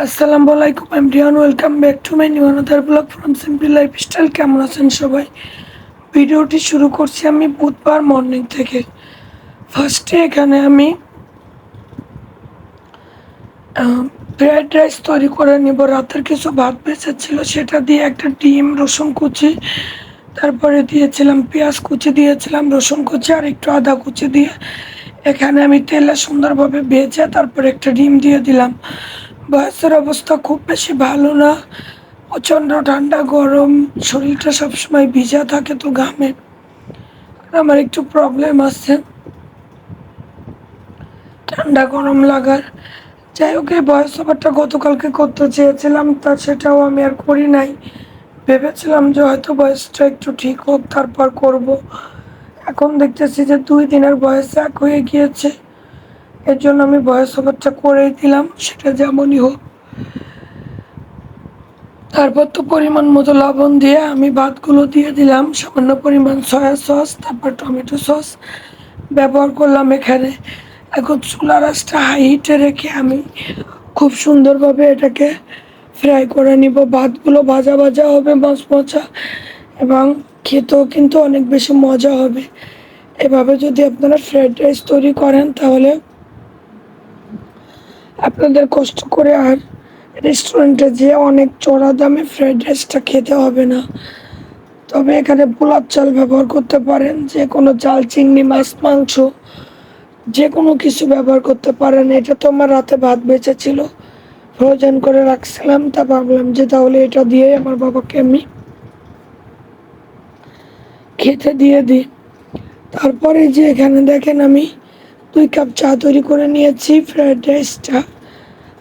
আসসালামু আলাইকুম everyone, welcome back to my new another blog from simple lifestyle. কেমন আছেন সবাই? ভিডিওটি শুরু করছি আমি বুধবার মর্নিং থেকে। ফার্স্টে এখানে আমি ফ্রাইড রাইস তৈরি করে নিব। রাতের কিছু ভাত বেঁচে ছিল, সেটা দিয়ে একটা ডিম, রসুন কুচি, তারপরে দিয়েছিলাম পেঁয়াজ কুচি, দিয়েছিলাম রসুন কুচি আর একটু আদা কুচি দিয়ে এখানে আমি তেলে সুন্দরভাবে ভেজে তারপরে একটা ডিম দিয়ে দিলাম। বয়সের অবস্থা খুব বেশি ভালো না, প্রচণ্ড ঠান্ডা গরম, শরীরটা সবসময় ভিজা থাকে তো ঘামে। আর আমার একটু প্রবলেম আছে ঠান্ডা গরম লাগার। যাই হোক, এই ভয়েস ওভারটা গতকালকে করতে চেয়েছিলাম, তা সেটাও আমি আর করি নাই। ভেবেছিলাম যে হয়তো বয়সটা একটু ঠিক হোক তারপর করব। এখন দেখতেছি যে 2 দিনের বয়স এক হয়ে গিয়েছে, এর জন্য আমি ভয়েস ওভারটা করেই দিলাম, সেটা যেমনই হোক। তারপর তো পরিমাণ মতো লবণ দিয়ে আমি ভাতগুলো দিয়ে দিলাম, সামান্য পরিমাণ সয়া সস, তারপর টমেটো সস ব্যবহার করলাম এখানে। এখন চুলার আঁচটা হাই হিটে রেখে আমি খুব সুন্দরভাবে এটাকে ফ্রাই করে নিব। ভাতগুলো ভাজা ভাজা হবে, মচমচা, এবং খেতেও কিন্তু অনেক বেশি মজা হবে। এভাবে যদি আপনারা ফ্রাইড রাইস তৈরি করেন তাহলে আপনাদের কষ্ট করে আর রেস্টুরেন্টে যেয়ে অনেক চড়া দামে ফ্রাইড রাইসটা খেতে হবে না। তবে এখানে পোলার চাল ব্যবহার করতে পারেন, যে কোনো চাল, চিংড়ি মাছ, মাংস, যে কোনো কিছু ব্যবহার করতে পারেন। এটা তো আমার রাতে ভাত বেঁচে ছিল, ফ্রোজেন করে রাখছিলাম, তা ভাবলাম যে তাহলে এটা দিয়ে আমার বাবাকে আমি খেতে দিয়ে দিই। তারপরে যে এখানে দেখেন আমি 2 কাপ চা তৈরি করে নিয়েছি। ফ্রাইড রাইসটা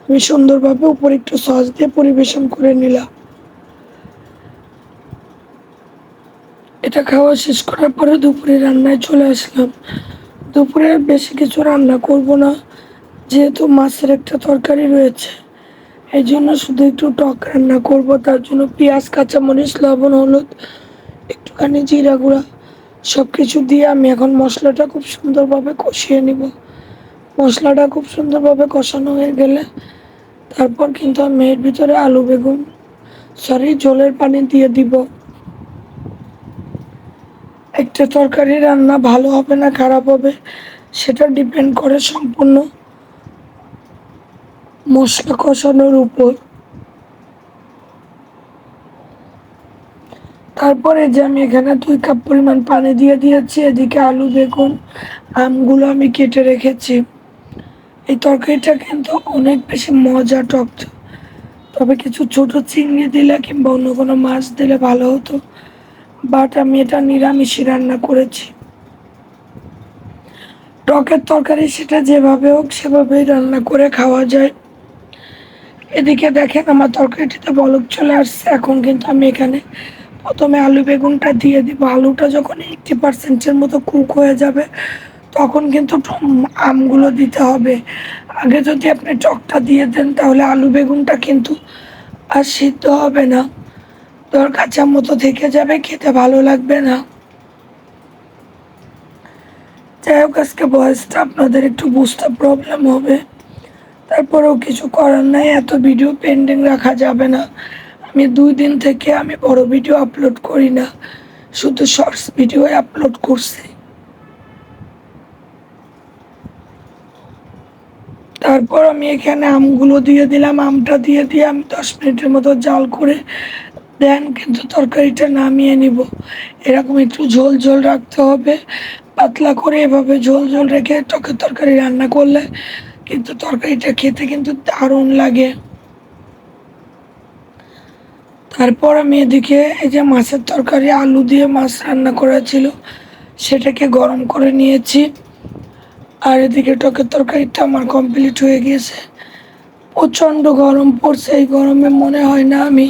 আমি সুন্দরভাবে উপরে একটু সস দিয়ে পরিবেশন করে নিলাম। এটা খাওয়া শেষ করার পরে দুপুরে রান্নায় চলে আসলাম। দুপুরে বেশি কিছু রান্না করব না, যেহেতু মাছের একটা তরকারি রয়েছে, এই জন্য শুধু একটু টক রান্না করব। তার জন্য পেঁয়াজ, কাঁচামরিচ, লবণ, হলুদ, একটুখানি জিরা গুঁড়া সব কিছু দিয়ে আমি এখন মশলাটা খুব সুন্দরভাবে কষিয়ে নিব। মশলাটা খুব সুন্দরভাবে কষানো হয়ে গেলে তারপর কিন্তু আমি এর ভিতরে ঝোলের পানি দিয়ে দিব। একটা তরকারি রান্না ভালো হবে না খারাপ হবে সেটা ডিপেন্ড করে সম্পূর্ণ মশলা কষানোর উপর। তারপরে যে আমি এখানে 2 কাপ পরিমাণ পানি দিয়ে দিয়েছি। এদিকে আলু, বেগুন, আমগুলো আমি কেটে রেখেছি। এই তরকারিটা কিন্তু অনেক বেশি মজা, টক। তবে কিছু ছোট চিংড়ি দিলে কিংবা অন্য কোনো মাছ দিলে ভালো হতো, বাট আমি এটা নিরামিষই রান্না করেছি। টকের তরকারি সেটা যেভাবে হোক সেভাবেই রান্না করে খাওয়া যায়। এদিকে দেখেন আমার তরকারিটিতে বলক চলে আসছে। এখন কিন্তু আমি এখানে প্রথমে আলু বেগুনটা দিয়ে দিব। আলুটা যখন 80%-এর মতো কুক হয়ে যাবে তখন কিন্তু আমগুলো দিতে হবে। আগে যদি আপনি টকটা দিয়ে দেন তাহলে আলু বেগুনটা কিন্তু আর সিদ্ধ হবে না, কাঁচা মতো থেকে যাবে, খেতে ভালো লাগবে না। যাই হোক, আজকে ভয়েসটা আপনাদের একটু বুঝতে প্রবলেম হবে, তারপরেও কিছু করার নাই, এত ভিডিও পেন্ডিং রাখা যাবে না। আমি 2 দিন থেকে আমি বড় ভিডিও আপলোড করি না, শুধু শর্টস ভিডিও আপলোড করছি। তারপর আমি এখানে আমগুলো দিয়ে দিলাম। আমটা দিয়ে আমি 10 মিনিটের মতো জাল করে দেন কিন্তু তরকারিটা নামিয়ে নিব। এরকম একটু ঝোল ঝোল রাখতে হবে, পাতলা করে। এভাবে ঝোল ঝোল রেখে টকের তরকারি রান্না করলে কিন্তু তরকারিটা খেতে কিন্তু দারুণ লাগে। তারপর আমি এদিকে এই যে মাছের তরকারি, আলু দিয়ে মাছ রান্না করা ছিল, সেটাকে গরম করে নিয়েছি। আর এদিকে টকের তরকারিটা আমার কমপ্লিট হয়ে গিয়েছে। প্রচণ্ড গরম পড়ছে, এই গরমে মনে হয় না আমি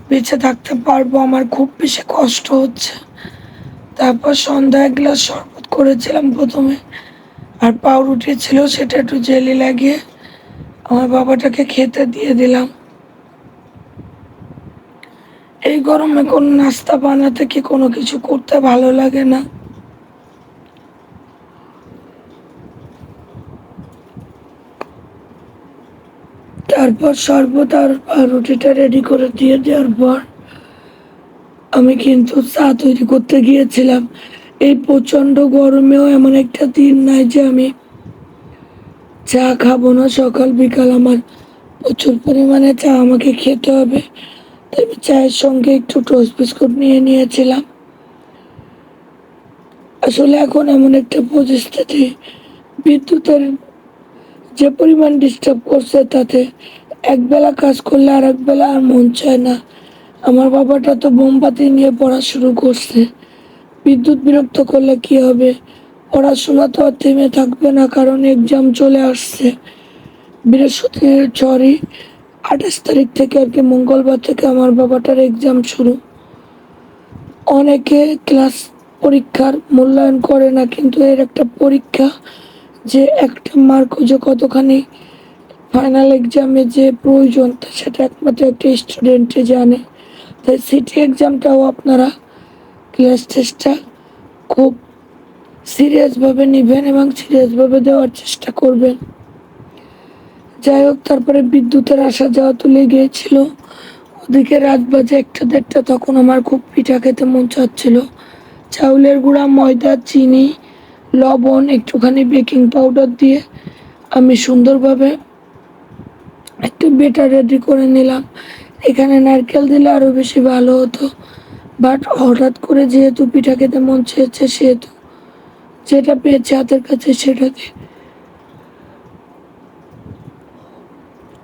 বেঁচে থাকতে পারবো, আমার খুব বেশি কষ্ট হচ্ছে। তারপর সন্ধ্যায় 1 গ্লাস শরবত করেছিলাম প্রথমে, আর পাউরুটি ছিল, সেটা একটু জেলি লাগিয়ে আমার বাবাটাকে খেতে দিয়ে দিলাম। এই গরমে কোনো নাস্তা বানাতে কি কোনো কিছু করতে ভালো লাগে না। তারপর শরবত আর রুটিটা রেডি করে দিয়ে দেওয়ার পর আমি কিন্তু চা তৈরি করতে গিয়েছিলাম। এই প্রচণ্ড গরমেও এমন একটা দিন নাই যে আমি চা খাবো না। সকাল বিকাল আমার প্রচুর পরিমাণে চা আমাকে খেতে হবে। তাই আমি চায়ের সঙ্গে একটু টোস্ট বিস্কুট নিয়ে নিয়েছিলাম। আসলে এখন এমন একটা পরিস্থিতি, বিদ্যুতের যে পরিমাণ ডিস্টার্ব করছে তাতে একবেলা কাজ করলে আর একবেলা আর মন চায় না। আমার বাবাটা তো মোমবাতি নিয়ে পড়া শুরু করছে। বিদ্যুৎ বিরক্ত করলে কি হবে? পড়াশোনা তো আর থেমে থাকবে না, কারণ এক্সাম চলে আসছে। সরি, 28 তারিখ থেকে আর কি, মঙ্গলবার থেকে আমার বাবাটার এক্সাম শুরু। অনেকে ক্লাস পরীক্ষার মূল্যায়ন করে না, কিন্তু এর একটা পরীক্ষা, যে একটা মার্ক যে কতখানি ফাইনাল এক্সামে যে প্রয়োজন তা সেটা একমাত্র একটা স্টুডেন্টে জানে। তাই সিটি এক্সামটাও আপনারা ক্লাস টেস্টটা খুব সিরিয়াসভাবে নেবেন এবং সিরিয়াসভাবে দেওয়ার চেষ্টা করবেন। যাই হোক, তারপরে বিদ্যুতের আসা যাওয়া তো লেগেছিল। ওদিকে রাত বাজে 1টা 1:30, তখন আমার খুব পিঠা খেতে মন চাচ্ছিল। চাউলের গুঁড়া, ময়দা, চিনি, লবণ, একটুখানি বেকিং পাউডার দিয়ে আমি সুন্দরভাবে একটু বেটার রেডি করে নিলাম। এখানে নারকেল দিলে আরও বেশি ভালো হতো, বাট হঠাৎ করে যেহেতু পিঠা খেতে মন চেয়েছে, সেহেতু যেটা পেয়েছে হাতের কাছে সেটা দিয়ে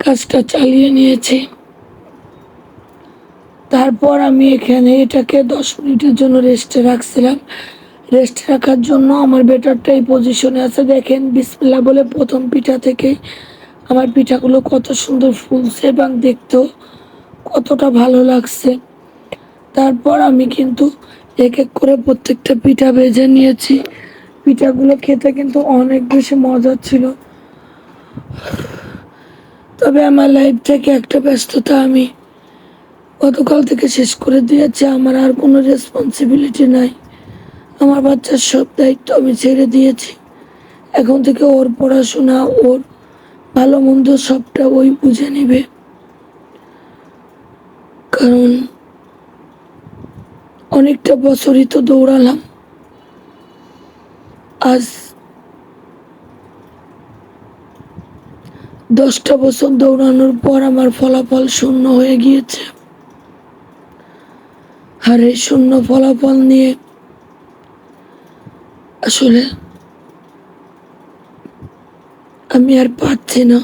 কাজটা চালিয়ে নিয়েছি। তারপর আমি এখানে এটাকে 10 মিনিটের জন্য রেস্টে রাখছিলাম। রেস্টে রাখার জন্য আমার বেটারটা এই পজিশনে আছে। দেখেন, বিসমিল্লাহ বলে প্রথম পিঠা থেকেই আমার পিঠাগুলো কত সুন্দর ফুলছে এবং দেখতেও কতটা ভালো লাগছে। তারপর আমি কিন্তু এক এক করে প্রত্যেকটা পিঠা ভেজে নিয়েছি। পিঠাগুলো খেতে কিন্তু অনেক বেশি মজা ছিল। তবে আমার লাইফ থেকে একটা ব্যস্ততা আমি গতকাল থেকে শেষ করে দিয়েছি। আমার আর কোনো রেসপন্সিবিলিটি নাই। আমার বাচ্চার সব দায়িত্ব আমি ছেড়ে দিয়েছি। এখন থেকে ওর পড়াশোনা, ওর ভালো মন্দ সবটা ওই বুঝে নেবে। কারণ অনেকটা বছরই তো দৌড়ালাম। আজ 10টা বছর দৌড়ানোর পর আমার ফলাফল শূন্য হয়ে গিয়েছে। আর এই শূন্য ফলাফল নিয়ে আসলে আমি আর পাচ্ছি না।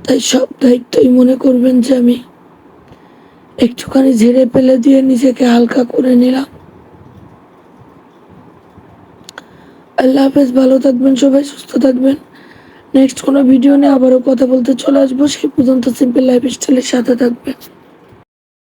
তাই সব দায়িত্বই মনে করবেন যে আমি একটুখানি ঝেড়ে ফেলে দিয়ে নিজেকে হালকা করে নিলাম। আল্লাহ হাফেজ, ভালো থাকবেন সবাই, সুস্থ থাকবেন। নেক্সট কোনো ভিডিও নিয়ে আবারও কথা বলতে চলে আসবো। সেই পর্যন্ত সিম্পল লাইফ স্টাইলের সাথে থাকবেন।